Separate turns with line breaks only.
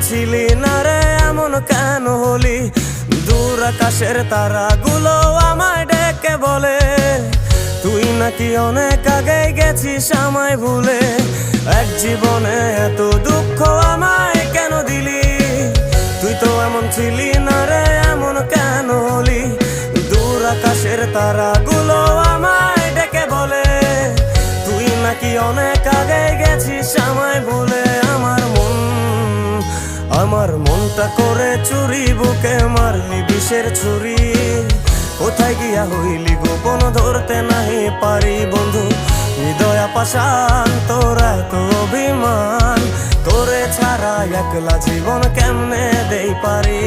ছিলি না রে এমন কেন হলি? দূর আকাশের তারাগুলো আমায় ডেকে বলে তুই নাকি অনেক আগে গেছিস আমায় ভুলে। এক জীবনে এত দুঃখ আমায় কেন দিলি? তুই তো এমন ছিলি না রে এমন কেন হলি? দূর আকাশের তারাগুলো আমায় ডেকে বলে তুই নাকি অনেক আগে গেছিস আমায় ভুলে। আমার মনটা করে চুরি, বুকে মারলি বিষের ছুরি। কোথায় গিয়া হইলি গোপন ধরতে নাহি পারি বন্ধু। হৃদয় পাষাণ তোর এত অভিমান, তোরে ছাড়া একলা জীবন কেমনে দেই পারি।